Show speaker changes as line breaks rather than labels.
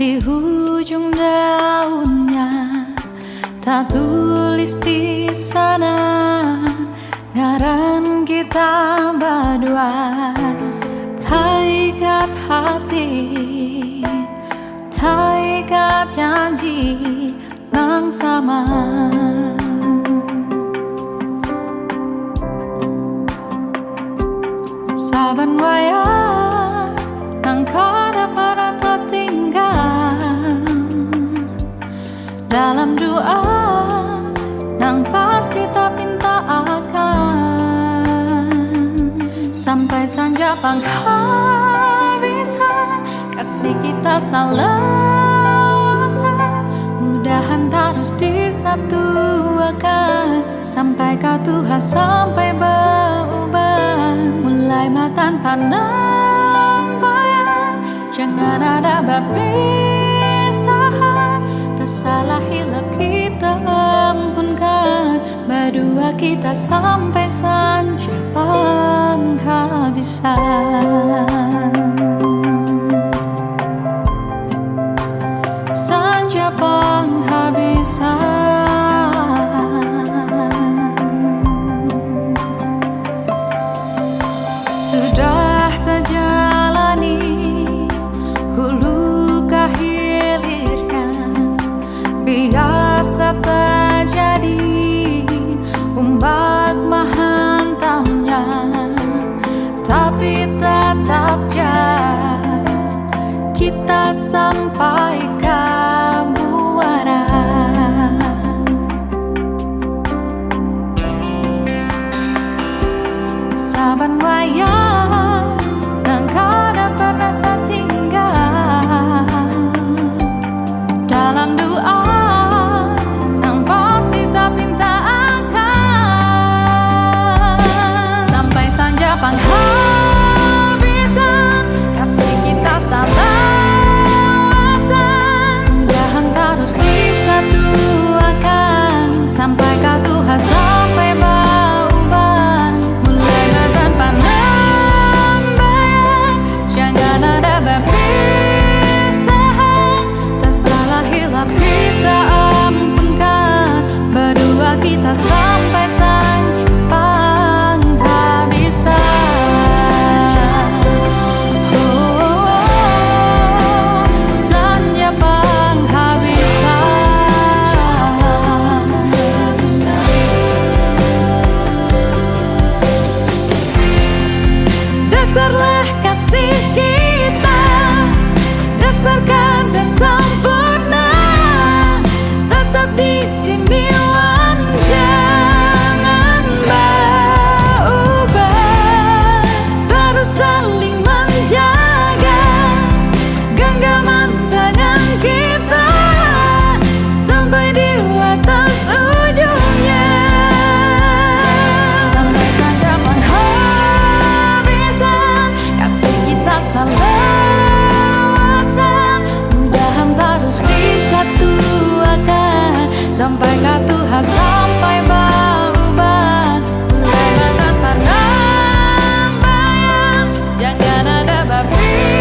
di ujung daunnya tak tulis di sana ngaran kita berdua. Tak ikat hati, tak ikat janji nang sama. Saban wayah nang kada pernah tertinggal dalam doa nang pasti tak minta akan. Sampai sanja penghabisan kasih kita salawasa, mudahan terus disatukan sampai ke Tuhan, sampai beruban. Mulai matan penampilan, jangan ada berpisahan. Tersalah hilap kita ampunkan, berdua kita sampai sanja penghabisan. Sanja penghabisan. Sudah terjalani hulu ke hilirnya, biasa terjadi ombak menghantamnya, tapi tetap jalan kita sampai ke muara. Saban wayah nang kada pernah tertinggal dalam doa nang pasti tak minta akan. Sampai sanja penghabisan kasih kita salawasan, mudahan terus disatukan sampai ke Tuhan, sampai beruban. Mulai matan penampilan, jangan ada berpisahan. Tersalah hilap kita ampunkan, berdua kita sampai sanja penghabisan. Sanja penghabisan. Dasarlah kasih kita, dasar kada sempurna, tetap di sini wan, jangan berubah. Terus saling menjaga genggaman tangan kita sampai di atas ujungnya. Sampai sanja penghabisan kasih kita salawasan, mudahan terus disatukan sampai ke Tuhan, sampai beruban. Mulai matan penampilan, jangan ada berpisah.